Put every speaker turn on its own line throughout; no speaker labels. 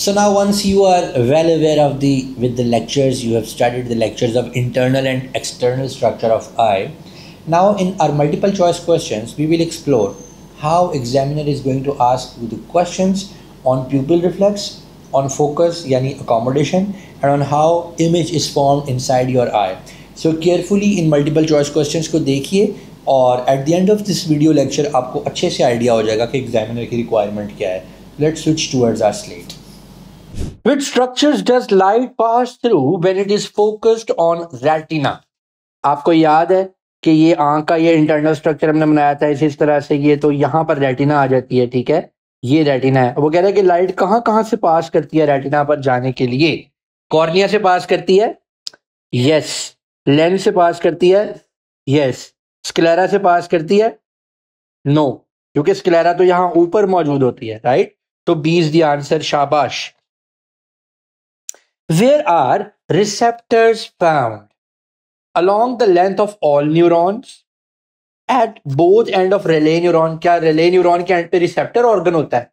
So now once you are well aware of the lectures, you have studied the lectures of internal and external structure of eye. Now in our multiple choice questions, we will explore how examiner is going to ask you the questions on pupil reflex, on focus yani accommodation, and on how image is formed inside your eye. So carefully in multiple choice questions को देखिए और at the end of this video lecture आपको अच्छे से idea हो जाएगा कि examiner की requirement क्या है. Let's switch towards our slate. Which structures does light pass through when it is focused on retina? आपको याद है कि ये आंख का ये इंटरनल स्ट्रक्चर हमने बनाया था इस तरह से, ये तो यहाँ पर रेटिना आ जाती है, ठीक है, ये रेटिना है. वो कह रहा है कि लाइट कहाँ कहाँ से पास करती है रेटिना पर जाने के लिए. कॉर्निया से पास करती है, यस. लेंस से पास करती है, यस. स्क्लेरा से पास करती है, नो, क्योंकि स्क्लेरा तो यहाँ ऊपर मौजूद होती है, राइट. तो बी इज द आंसर, शाबाश. Where are receptors found? Along the length of all neurons? At both end of relay neuron? क्या relay neuron के end पे receptor organ होता है?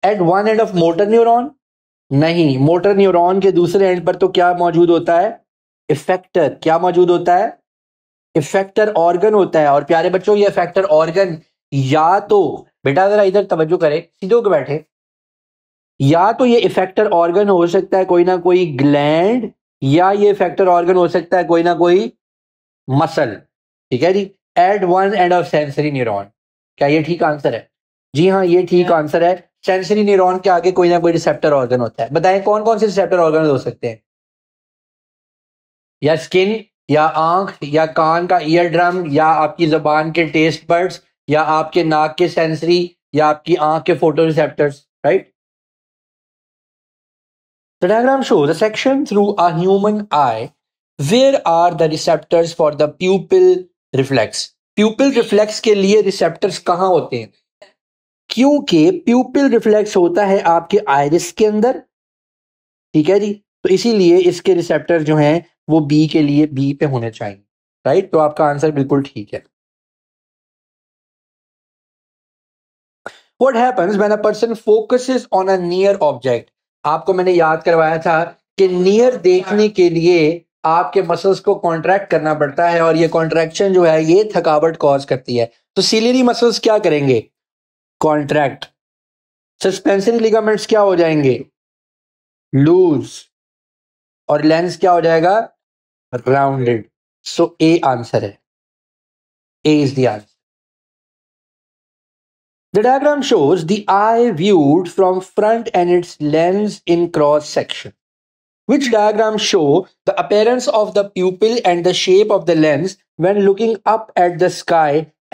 At one end of motor neuron? नहीं, motor neuron के दूसरे end पर तो क्या मौजूद होता है? Effector. क्या मौजूद होता है? Effector organ होता है. और प्यारे बच्चों, ये effector organ या तो, बेटा जरा इधर तवज्जो करें, सीधे होकर बैठे, या तो ये इफेक्टर ऑर्गन हो सकता है कोई ना कोई ग्लैंड, या ये इफेक्टर ऑर्गन हो सकता है कोई ना कोई मसल, ठीक है जी. At one end of sensory neuron. क्या ये ठीक आंसर है? जी हाँ, ये ठीक आंसर है. सेंसरी न्यूरॉन के आगे कोई ना कोई रिसेप्टर ऑर्गन होता है. बताएं कौन कौन से रिसेप्टर ऑर्गन हो सकते हैं? या स्किन, या आंख, या कान का ईयर ड्रम, या आपकी जबान के टेस्ट बड्स, या आपके नाक के सेंसरी, या आपकी आंख के photo receptors, right. The diagram shows a section through a human eye. Where are the receptors for the pupil reflex? Pupil reflex के लिए receptors कहाँ होते हैं? क्योंकि pupil reflex होता है आपके iris के अंदर, ठीक है जी. तो इसीलिए इसके receptor जो हैं वो B के लिए B पे होने चाहिए, राइट. तो आपका आंसर बिल्कुल ठीक है. What happens when a person focuses on a near object? आपको मैंने याद करवाया था कि नियर देखने के लिए आपके मसल्स को कॉन्ट्रैक्ट करना पड़ता है, और ये कॉन्ट्रैक्शन जो है ये थकावट कॉज करती है. तो सिलियरी मसल्स क्या करेंगे? कॉन्ट्रैक्ट. सस्पेंसरी लिगामेंट्स क्या हो जाएंगे? लूज. और लेंस क्या हो जाएगा? राउंडेड. सो ए आंसर है. A is the answer. The diagram shows the eye viewed from front and its lens in cross section. Which diagram show the appearance of the pupil and the shape of the lens when looking up at the sky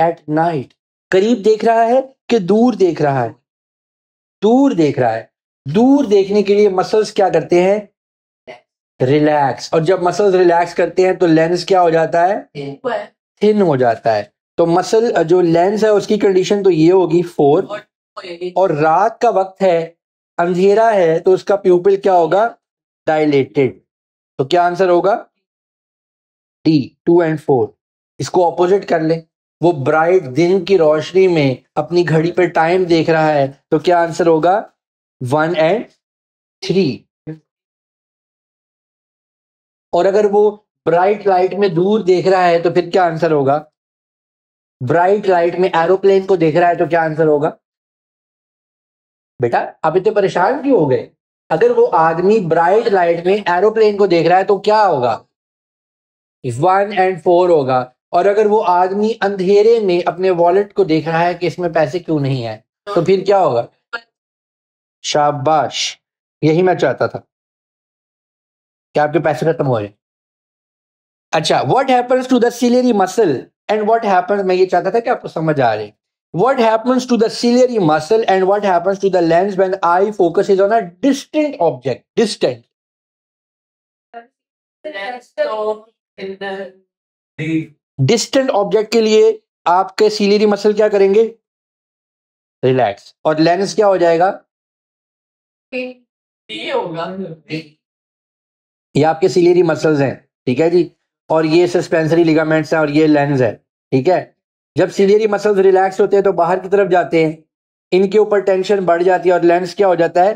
at night? करीब देख रहा है कि दूर देख रहा है? दूर देख रहा है. दूर देखने के लिए मसल्स क्या करते हैं? रिलैक्स. और जब मसल्स रिलैक्स करते हैं तो लेंस क्या हो जाता है? थिन हो जाता है. तो मसल जो लेंस है उसकी कंडीशन तो ये होगी 4, और रात का वक्त है, अंधेरा है, तो उसका प्यूपिल क्या होगा? डायलेटेड. तो क्या आंसर होगा? D, 2 and 4. इसको ऑपोजिट कर ले. वो ब्राइट दिन की रोशनी में अपनी घड़ी पे टाइम देख रहा है, तो क्या आंसर होगा? 1 and 3. और अगर वो ब्राइट लाइट में दूर देख रहा है तो फिर क्या आंसर होगा? ब्राइट लाइट में एरोप्लेन को देख रहा है तो क्या आंसर होगा? बेटा आप इतने परेशान क्यों हो गए? अगर वो आदमी ब्राइट लाइट में एरोप्लेन को देख रहा है तो क्या होगा? 1 and 4 होगा. और अगर वो आदमी अंधेरे में अपने वॉलेट को देख रहा है कि इसमें पैसे क्यों नहीं है, तो फिर क्या होगा? शाबाश, यही मैं चाहता था कि आपके पैसे खत्म हो जाए. अच्छा, what happens to the ciliary muscle and what happens, मैं ये चाहता था कि आपको समझ आ रहे. What happens to the ciliary muscle and what happens to the lens when eye focuses on a distant object? Distant. Distant object के लिए आपके सिलियरी मसल क्या करेंगे? रिलैक्स. और लेंस क्या हो जाएगा? ये होगा. ये आपके सिलियरी मसल्स हैं, ठीक है जी. और ये सस्पेंसरी लिगामेंट्स हैं और ये लेंस है, ठीक है. जब सिलियरी मसल्स रिलैक्स होते हैं तो बाहर की तरफ जाते हैं, इनके ऊपर टेंशन बढ़ जाती है और लेंस क्या हो जाता है,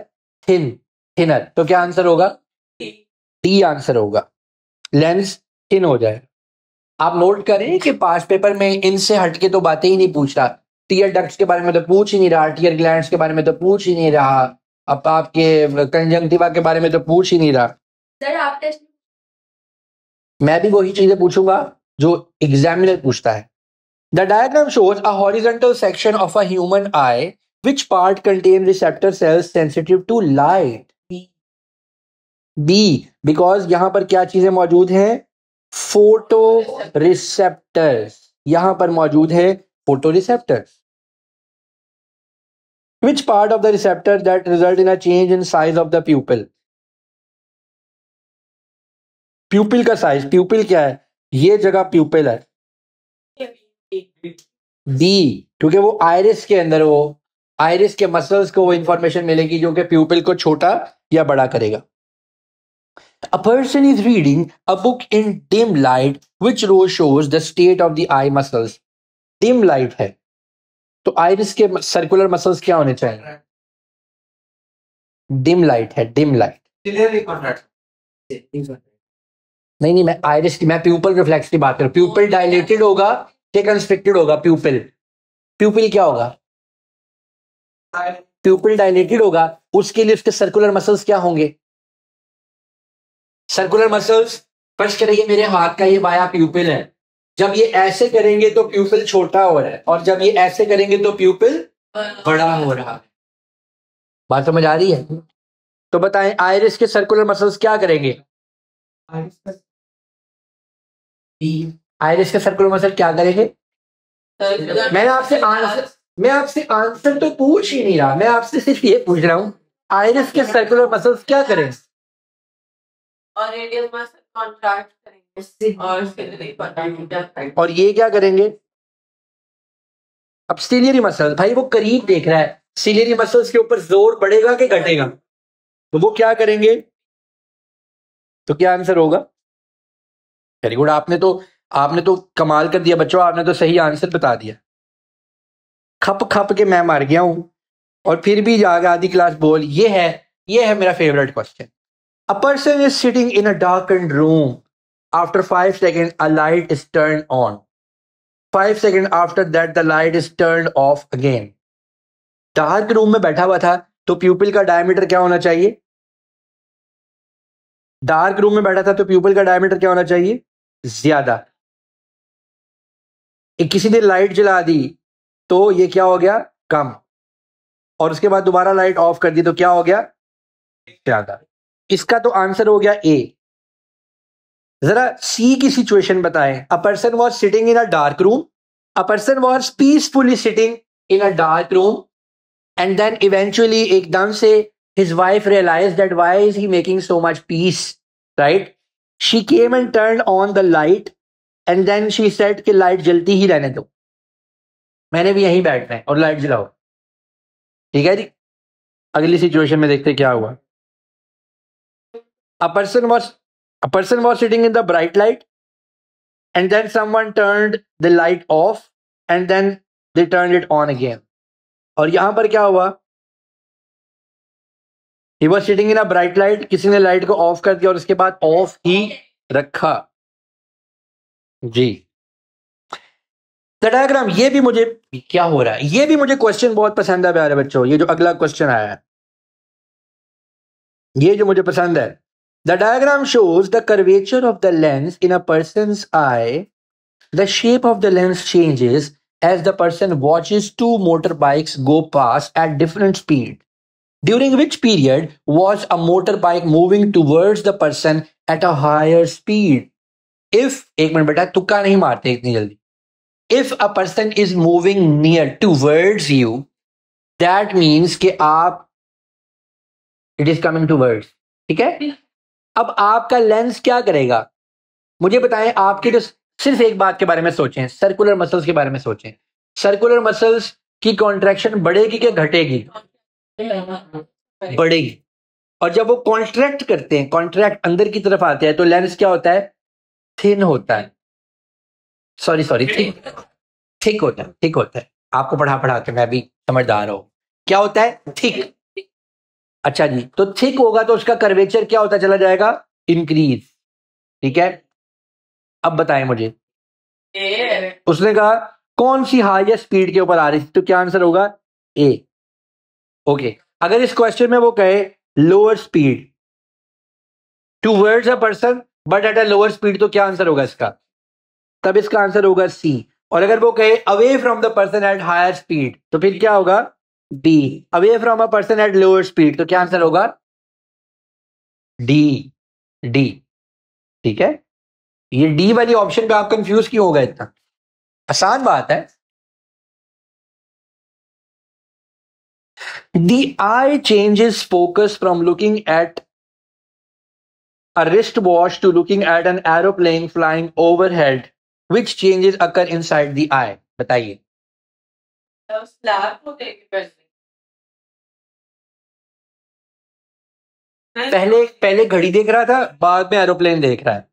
थिनर। तो क्या आंसर होगा, डी आंसर होगा, लेंस थिन हो जाए। आप नोट करें कि पास पेपर में इनसे हटके तो बातें ही नहीं पूछ रहा, टीयर डक्ट्स के बारे में तो पूछ ही नहीं रहा, टीयर ग्लैंड्स के बारे में तो पूछ ही नहीं रहा, अब आपके कंजंक्टिवा के बारे में तो पूछ ही नहीं रहा। सर आप टेस्ट, मैं भी वही चीजें पूछूंगा जो एग्जामिनर पूछता है। The diagram shows a horizontal section of a human eye, which part contain receptor cells sensitive to light. B, because यहां पर क्या चीजें मौजूद हैं, फोटो रिसेप्टर्स, यहां पर मौजूद है photo receptors. Which part of the receptor that result in a change in size of the pupil? प्यूपिल का साइज, प्यूपिल क्या है, ये जगह प्यूपिल है, बी, क्योंकि वो आयरिस के अंदर, वो आयरिस के मसल्स को वो इंफॉर्मेशन मिलेगी जो कि प्यूपिल को छोटा या बड़ा करेगा। A person is reading a book in dim light, which row shows the state of the eye muscles? dim light है तो आयरिस के सर्कुलर मसल्स क्या होने चाहिए, डिम लाइट है, डिम लाइट। नहीं, मैं आयरिस की, मैं प्यूपल रिफ्लेक्स की बात कर रहा हूं। प्यूपल डायलेटेड होगा कि कंस्ट्रिक्टेड होगा, प्यूपल, प्यूपल क्या होगा, प्यूपल डायलेटेड होगा, उसके लिए उसके सर्कुलर मसल्स क्या होंगे, सर्कुलर मसल्स। फर्स्ट करिए मेरे हाथ का ये बाया प्यूपिल है, जब ये ऐसे करेंगे तो प्यूपिल छोटा हो रहा है, और जब ये ऐसे करेंगे तो प्यूपिल बड़ा हो रहा है। बात समझ आ रही है? तो बताएं आयरिस के सर्कुलर मसल्स क्या करेंगे, आयरिस के सर्कुलर मसल क्या करेंगे। मैं आपसे आंसर तो पूछ ही नहीं रहा, मैं आपसे सिर्फ ये पूछ रहा हूं आयरिस के सर्कुलर मसल्स क्या करें, और रेडियल मसल कॉन्ट्रैक्ट करेंगे, और ये क्या करेंगे, अब सिलियरी मसल, भाई वो करीब देख रहा है, सिलियरी मसल्स के ऊपर जोर बढ़ेगा कि घटेगा, तो वो क्या करेंगे, तो क्या आंसर होगा। वेरी गुड, आपने तो कमाल कर दिया बच्चों, आपने तो सही आंसर बता दिया। खप खप के मैं मर गया हूं और फिर भी जाकर आधी क्लास बोल, ये है मेरा favourite question. A person is sitting in a darkened room, after 5 seconds a light is turned on, 5 seconds after that the light is turned off again। Dark room में बैठा हुआ था तो प्यूपिल का डायमीटर क्या होना चाहिए, डार्क रूम में बैठा था तो प्यूपिल का डायमीटर क्या होना चाहिए, ज्यादा। किसी ने लाइट जला दी तो ये क्या हो गया, कम, और उसके बाद दोबारा लाइट ऑफ कर दी तो क्या हो गया, ज्यादा। इसका तो आंसर हो गया ए। जरा सी की सिचुएशन बताएं। A person was sitting in a dark room, a person was peacefully sitting in a dark room, and then eventually एकदम से his wife realized that why is he making so much peace, right? She came and turned on the light, and then she said कि light जलती ही रहने दो, मैंने भी यहीं बैठना है और लाइट जलाओ। ठीक है जी, अगली सिचुएशन में देखते क्या हुआ। A person was sitting in the bright light, and then someone turned the light off, and then they turned it on again। और यहां पर क्या हुआ, he was sitting in a bright light, किसी ने लाइट को ऑफ कर दिया और उसके बाद ऑफ ही रखा जी। द डायग्राम, ये भी मुझे, क्या हो रहा है, ये भी मुझे क्वेश्चन बहुत पसंद है प्यारे बच्चों, ये जो अगला क्वेश्चन आया है ये जो मुझे पसंद है। The diagram shows the curvature of the lens in a person's I, the shape of the lens changes as the person watches two motorbikes go past at different speed. During which period was a motorbike moving towards the person at a higher speed? If, एक minute बेटा तुक्का नहीं मारते इतनी जल्दी, if a person is moving near towards you, that means कि आप, it is coming towards, ठीक है। अब आपका लेंस क्या करेगा, मुझे बताएं, आपके जो, सिर्फ एक बात के बारे में सोचें, सर्कुलर मसल्स के बारे में सोचें, सर्कुलर मसल्स की कॉन्ट्रैक्शन बढ़ेगी कि घटेगी, बढ़ेगी। और जब वो कॉन्ट्रैक्ट करते हैं, कॉन्ट्रैक्ट अंदर की तरफ आते हैं, तो लेंस क्या होता है, थिन होता है, सॉरी थिक होता है, थिक होता है। आपको पढ़ा के मैं भी समझदार हूं। क्या होता है? थिक। अच्छा जी, तो थिक होगा तो उसका कर्वेचर क्या होता चला जाएगा? इंक्रीज। ठीक है, अब बताएं मुझे, उसने कहा कौन सी हाईएस्ट स्पीड के ऊपर आ रही थी, तो क्या आंसर होगा? ए। ओके, अगर इस क्वेश्चन में वो कहे lower speed towards a person but at a lower speed, तो क्या आंसर होगा इसका? तब इसका आंसर होगा सी। और अगर वो कहे away from the person at higher speed, तो फिर क्या होगा? D. Away from a person at lower speed, तो क्या आंसर होगा? डी। डी। ठीक है, ये डी वाली ऑप्शन पे आप कंफ्यूज क्यों हो गए इतना? आसान बात है। The eye changes focus from looking at a wristwatch to looking at an aeroplane flying overhead. Which changes occur inside the eye? बताइए। पहले पहले घड़ी देख रहा था, बाद में एरोप्लेन देख रहा है।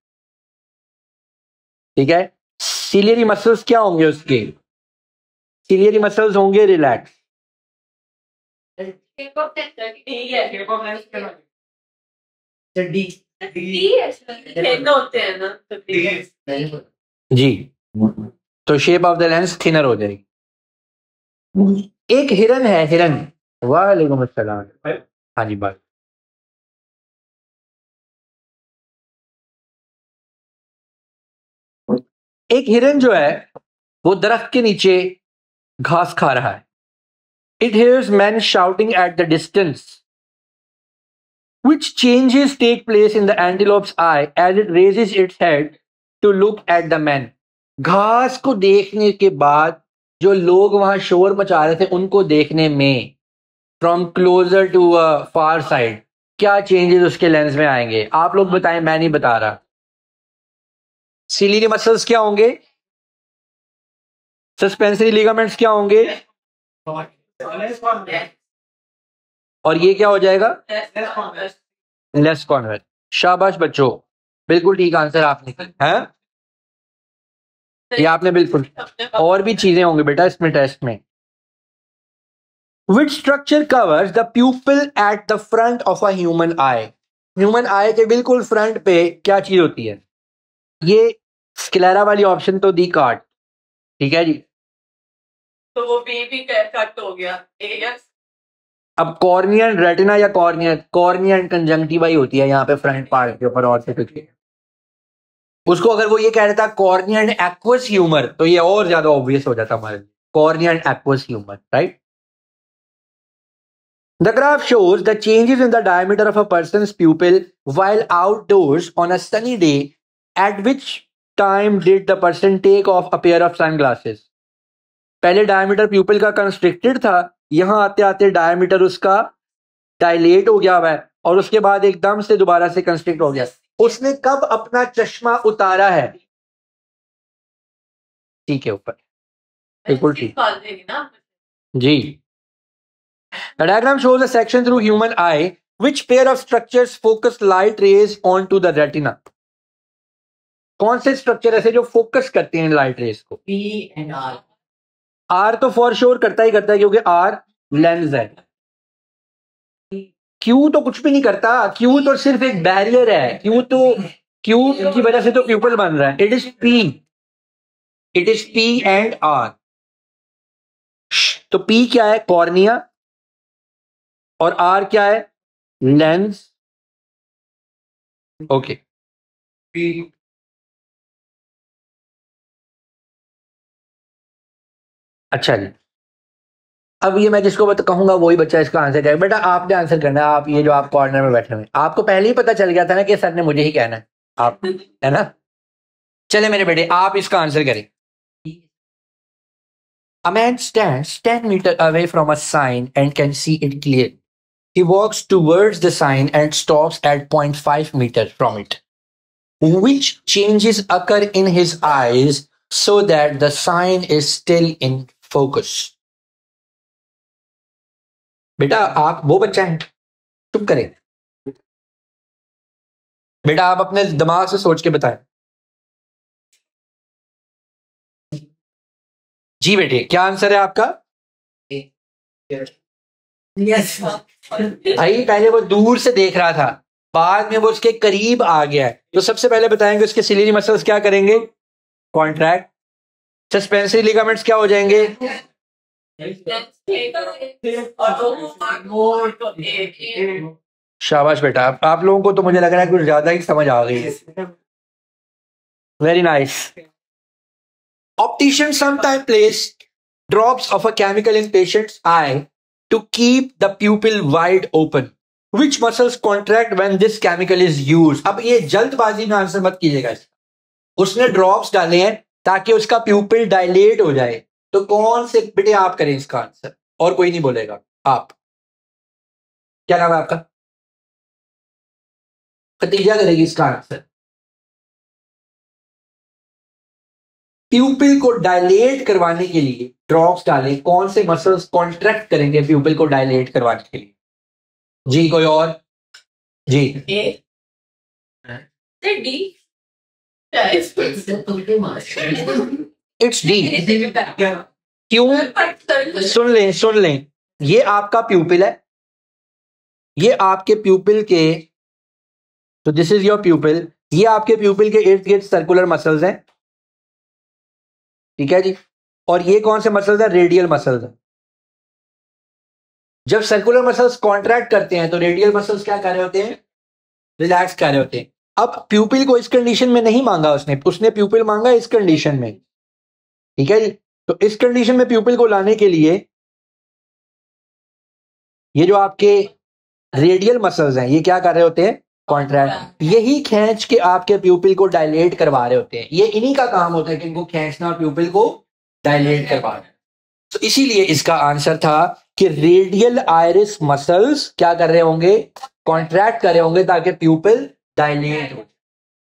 ठीक है, सिलियरी मसल्स क्या होंगे उसके? सिलियरी मसल्स होंगे रिलैक्स। जी, तो shape of the lens thinner हो जाएगी। एक हिरन है, हिरन। वालेकुम अस्सलाम। हाँ जी, बात। एक हिरन जो है वो दरख्त के नीचे घास खा रहा है। It hears men shouting at the distance. Which changes take place in the antelope's eye as it raises its head to look at the men? घास को देखने के बाद जो लोग वहां शोर मचा रहे थे उनको देखने में, from closer to far side, क्या चेंजेस उसके लेंस में आएंगे? आप लोग बताएं, मैं नहीं बता रहा। सिलियरी मसल्स क्या होंगे? सस्पेंसरी लिगामेंट्स क्या होंगे? और ये क्या हो जाएगा? Less convex. शाबाश बच्चों, बिल्कुल ठीक आंसर आपने है। ये आपने बिल्कुल, और भी चीजें होंगी बेटा इसमें टेस्ट में। Which structure covers the pupil at the front of a human eye? Human आई के बिल्कुल फ्रंट पे क्या चीज होती है? ये स्क्लेरा वाली ऑप्शन तो दी काट। ठीक है जी, तो वो बी भी कट हो गया। अब कॉर्निया एंड रेटिना या कॉर्निया एंड कंजंक्टिवा ही होती है यहाँ पे फ्रंट पार्ट के ऊपर, और से कुछ। उसको अगर वो ये कह रहा था कॉर्निया एंड एक्वस ह्यूमर, तो ये और ज्यादा ऑब्वियस हो जाता हमारे लिए, cornea and aqueous humour, right? The graph shows the changes in the diameter of a person's pupil while outdoors on a sunny day. At which time did the person take off a pair of sunglasses? पहले diameter प्यूपिल का constricted था, यहां आते आते diameter उसका dilate हो गया हुआ है, और उसके बाद एकदम से दोबारा से कंस्ट्रिक्ट हो गया। उसने कब अपना चश्मा उतारा है? ठीक है, ऊपर बिल्कुल ठीक जी। The diagram shows a section through human eye. Which pair of structures focus light rays onto the retina? कौन से स्ट्रक्चर ऐसे जो फोकस करते हैं लाइट रेस को? P and R. R तो फॉर श्योर करता ही करता है क्योंकि R लेंस है। Q तो कुछ भी नहीं करता, Q तो सिर्फ एक बैरियर है। Q की वजह से तो प्यूपल बन रहा है। It is P and R। तो P क्या है? कॉर्निया। और R क्या है? लेंस। ओके, अच्छा जी। अब ये मैं जिसको कहूंगा वही बच्चा इसका आंसर करेगा। बेटा आपने आंसर करना है, आप ये जो आप कॉर्नर में बैठे हुए, आपको पहले ही पता चल गया था ना कि सर ने मुझे ही कहना है, आप है ना? चले मेरे बेटे, आप इसका आंसर करें। A man stands 10 meters away from a sign and can see it clearly. He walks towards the sign and stops at 0.5 meters from it. Which changes occur in his eyes so that the sign is still in focus? बेटा आप वो बच्चा है, चुप करें। बेटा आप अपने दिमाग से सोच के बताएं। जी बेटे, क्या आंसर है आपका? भाई पहले वो दूर से देख रहा था, बाद में वो उसके करीब आ गया है। तो सबसे पहले बताएंगे उसके सिलियरी मसल्स क्या करेंगे, कॉन्ट्रैक्ट। सस्पेंसरी लिगामेंट्स क्या हो जाएंगे, शाबाश बेटा, आप लोगों को तो मुझे लग रहा है कुछ ज्यादा ही समझ आ गई है। Very nice. Opticians sometimes place drops of a chemical in patient's eye to keep the pupil wide open. Which muscles contract when this chemical is used? अब ये जल्दबाजी में आंसर मत कीजिएगा। उसने ड्रॉप्स डाले हैं ताकि उसका प्यूपिल डायलेट हो जाए, तो कौन से बेटे आप करें इसका आंसर, और कोई नहीं बोलेगा। आप, क्या नाम है आपका? खतीजा करेगी इसका आंसर। प्यूपिल को डायलेट करवाने के लिए ड्रॉप्स डालें, कौन से मसल्स कॉन्ट्रैक्ट करेंगे प्यूपिल को डायलेट करवाने के लिए? जी कोई और? जी इट्स डी। क्यों? सुन लें, ये आपका प्यूपिल है, ये आपके प्यूपिल के, तो दिस इज योर प्यूपिल, ये आपके प्यूपिल के इर्द गिर्द सर्कुलर मसल्स हैं, ठीक है जी। और ये कौन से मसल्स हैं? रेडियल मसल्स हैं। जब सर्कुलर मसल्स कॉन्ट्रैक्ट करते हैं तो रेडियल मसल्स क्या कर रहे होते हैं? रिलैक्स कर रहे होते हैं। अब प्यूपिल को इस कंडीशन में नहीं मांगा उसने प्यूपिल मांगा इस कंडीशन में, ठीक है जी। तो इस कंडीशन में प्यूपिल को लाने के लिए ये जो आपके रेडियल मसल्स हैं, ये क्या कर रहे होते हैं? कॉन्ट्रैक्ट। यही खींच के आपके प्यूपिल को डायलेट करवा रहे होते हैं। ये इन्हीं का काम होता है कि इनको खींचना और प्यूपिल को डायलेट करवाना। तो इसीलिए इसका आंसर था कि रेडियल आइरिस मसल्स क्या कर रहे होंगे? कॉन्ट्रैक्ट कर रहे होंगे ताकि प्यूपिल डायलेट हो।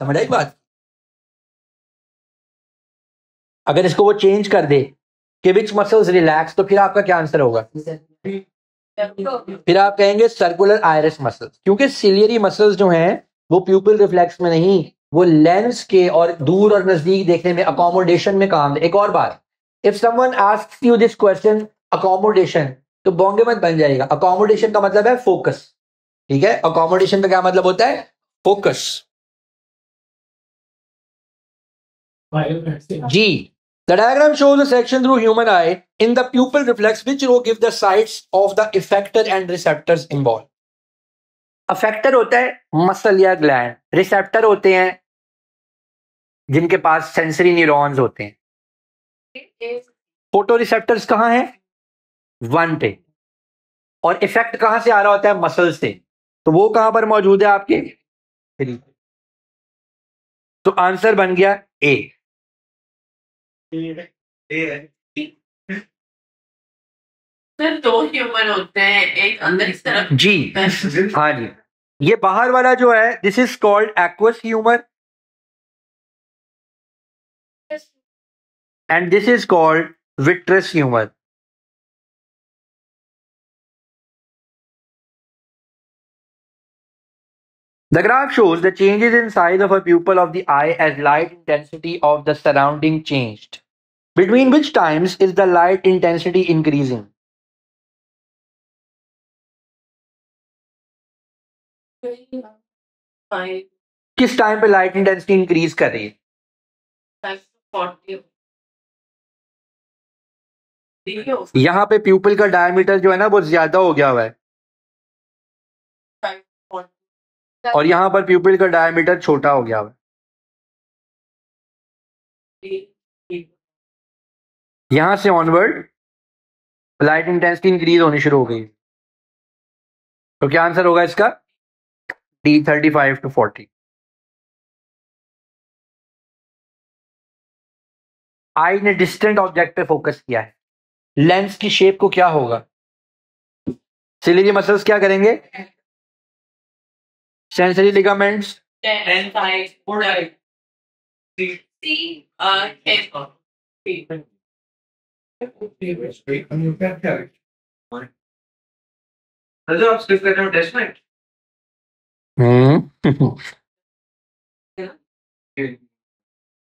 समझ आई बात? अगर इसको वो चेंज कर दे कि विच मसल्स रिलैक्स, तो फिर आपका क्या आंसर होगा? फिर आप कहेंगे सर्कुलर आइरिस मसल्स, क्योंकि सिलियरी मसल्स जो हैं वो प्यूपिल रिफ्लेक्स में नहीं, वो लेंस के और दूर और नजदीक देखने में, अकोमोडेशन में काम। एक और बात, if someone asks you this question accommodation, तो बोंगे मत बन जाएगा। अकोमोडेशन का मतलब है फोकस, ठीक है? अकोमोडेशन का क्या मतलब होता है? फोकस। जी। The diagram shows a section through human eye. In the pupil reflex, which row give the sites of the effector and receptors involved? Effector होता है मसल या ग्लैंड, रिसेप्टर होते हैं जिनके पास सेंसरी न्यूरॉन्स होते हैं। फोटो रिसेप्टर्स कहाँ हैं? वन पे। और इफेक्ट कहां से आ रहा होता है? मसल से। तो वो कहां पर मौजूद है आपके? तो आंसर बन गया ए।
सर दो ह्यूमन होते हैं, एक अंदर की तरफ।
जी हाँ जी, ये बाहर वाला जो है this is called aqueous humour and this is called vitreous humour. The graph shows the changes in size of a pupil of the eye as light intensity of the surrounding changed. Between which times is the light intensity increasing? किस time पे light intensity increase कर रही है? यहाँ पे प्यूपिल का diameter जो है ना वो ज्यादा हो गया हुआ है, और यहाँ पर प्यूपिल का डायमीटर छोटा हो गया हुआ है। यहां से ऑनवर्ड लाइट इंटेंसिटी इंक्रीज होनी शुरू हो गई। तो क्या आंसर होगा इसका? D 35 to 40। आई ने डिस्टेंट ऑब्जेक्ट पे फोकस किया है, लेंस की शेप को क्या होगा? सिलियरी मसल्स क्या करेंगे? सेंसरी लिगामेंट्स
आप स्किप कर रहे हो टेस्ट में?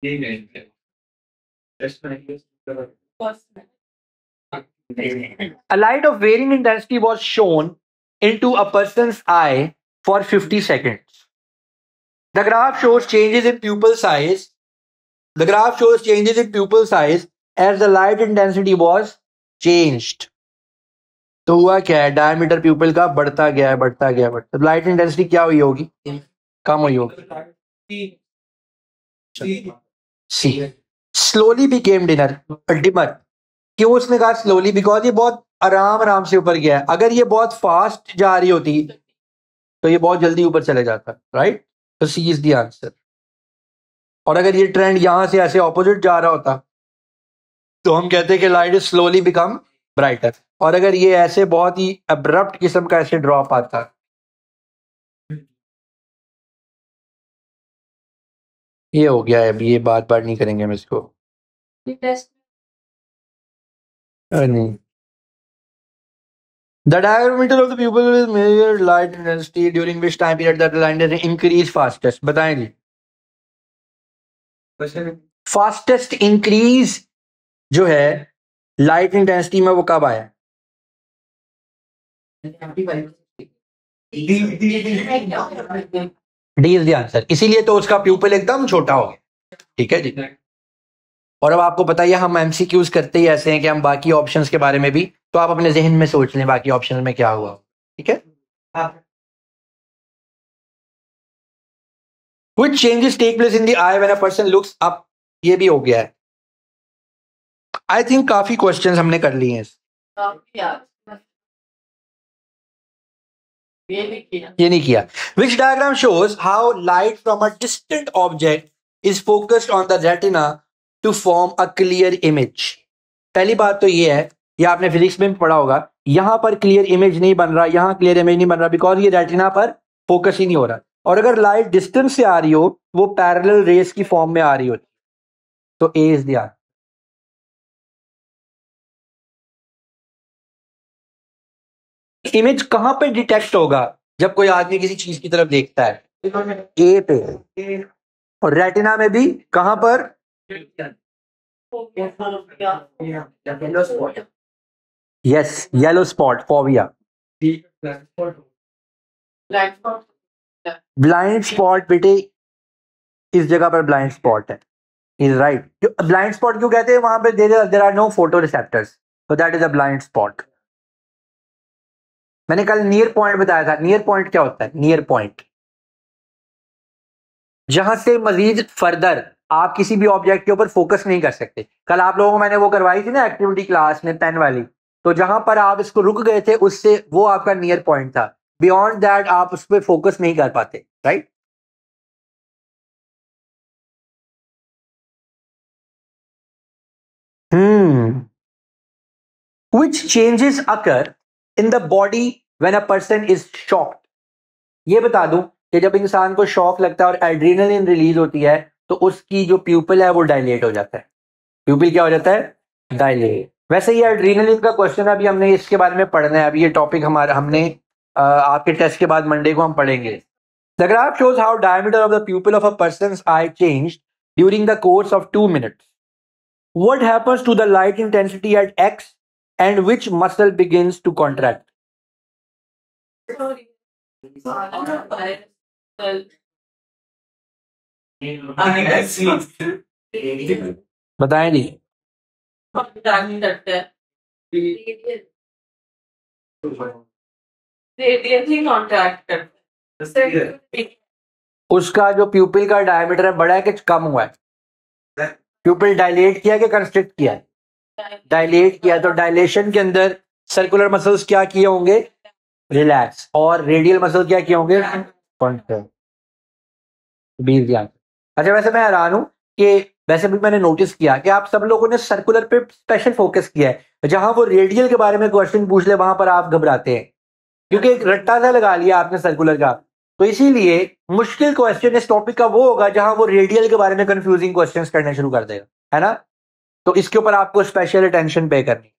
यही नहीं टेस्ट में
A light of varying intensity was shown into a person's eye for 50 seconds. The graph shows changes in pupil size. The graph shows changes in pupil size as the light intensity was changed. तो हुआ क्या है, diameter प्यूपिल का बढ़ता गया है, बढ़ता गया, बढ़ता, लाइट इंटेंसिटी क्या हुई होगी, कम हुई होगी. सी स्लोली बिकेम डिमर. क्यों उसने कहा स्लोली? बिकॉज ये बहुत आराम आराम से ऊपर गया है. अगर ये बहुत फास्ट जा रही होती तो ये बहुत जल्दी ऊपर चले जाता, राइट? तो सी इज द आंसर. और अगर ये ट्रेंड यहां से ऐसे ऑपोजिट जा रहा होता तो हम कहते हैं कि light is slowly become brighter. और अगर ये ऐसे बहुत ही अब्रप्ट किस्म का ऐसे ड्रॉप आता, ये हो गया है. अभी ये बात नहीं करेंगे हम इसको. नहीं. The diameter of the pupil will measure light intensity during which time period that the light intensity increase fastest. बताएं जी. फास्टेस्ट इंक्रीज जो है लाइट इंटेंसिटी में वो कब आया? D is the answer. इसीलिए तो उसका प्यूपिल एकदम छोटा हो गया. ठीक है जी. और अब आपको पता है हम एमसीक्यूज करते ही ऐसे हैं कि हम बाकी ऑप्शंस के बारे में भी, तो आप अपने जहन में सोच लें बाकी ऑप्शन में क्या हुआ. ठीक है. Which changes take place in the eye when a person looks up? ये भी हो गया है. आई थिंक काफी क्वेश्चंस हमने कर लिए हैं. ये नहीं किया. Which diagram shows how light from a distant object is focused on the retina to form a clear image? पहली बात तो ये है, ये आपने फिजिक्स में पढ़ा होगा, यहां पर क्लियर इमेज नहीं बन रहा, यहां क्लियर इमेज नहीं बन रहा बिकॉज ये रेटिना पर फोकस ही नहीं हो रहा. और अगर लाइट डिस्टेंस से आ रही हो वो पैरेलल रेस की फॉर्म में आ रही होती. तो ए इज द आंसर. इमेज कहां पे डिटेक्ट होगा? जब कोई आदमी किसी चीज की तरफ देखता है, ए पे. और रेटिना में भी कहां पर? Yes, yellow spot, fovea. Blind spot बेटे, इस जगह पर ब्लाइंड स्पॉट है. Is right. ब्लाइंड स्पॉट क्यों कहते हैं? वहां पे there are no photo receptors, so that is a blind spot. मैंने कल नियर पॉइंट बताया था. नियर पॉइंट क्या होता है? नियर पॉइंट जहां से मजीद फर्दर आप किसी भी ऑब्जेक्ट के ऊपर फोकस नहीं कर सकते. कल आप लोगों को मैंने वो करवाई थी ना एक्टिविटी क्लास में, पेन वाली. तो जहां पर आप इसको रुक गए थे उससे वो आपका नियर पॉइंट था. बियॉन्ड दैट आप उस पर फोकस नहीं कर पाते, right? Which changes occur in the body when a person is shocked? ये बता दूं कि जब इंसान को शॉक लगता है और एड्रेनलिन रिलीज होती है तो उसकी जो प्यूपिल है वो डायलेट हो जाता है. प्यूपिल क्या हो जाता है? डायलेट. वैसे ये एड्रेनलिन का क्वेश्चन है, अभी हमने इसके बारे में पढ़ना है. अभी ये टॉपिक हमारा हमने आपके टेस्ट के बाद मंडे को हम पढ़ेंगे. The graph shows how diameter of the pupil of a person's eye changed during the course of 2 minutes. What happens to the light intensity at X and which muscle begins to contract? बताएं जी. उसका जो प्यूपिल का diameter है बड़ा है कि कम हुआ है? प्यूपिल डायलेट किया कि कंस्ट्रिक्ट किया है? डायलेट किया. तो डायलेशन के अंदर सर्कुलर मसल्स क्या किए होंगे? रिलैक्स. और रेडियल मसल क्या किए होंगे? कॉन्ट्रैक्ट. अच्छा, वैसे मैं हैरान हूं कि वैसे भी मैंने नोटिस किया कि आप सब लोगों ने सर्कुलर पे स्पेशल फोकस किया है. जहां वो रेडियल के बारे में क्वेश्चन पूछ ले वहां पर आप घबराते हैं क्योंकि एक रट्टा सा लगा लिया आपने सर्कुलर का. तो इसीलिए मुश्किल क्वेश्चन इस टॉपिक का वो होगा जहां वो रेडियल के बारे में कंफ्यूजिंग क्वेश्चंस करने शुरू कर देगा, है ना? तो इसके ऊपर आपको स्पेशल अटेंशन पे करनी.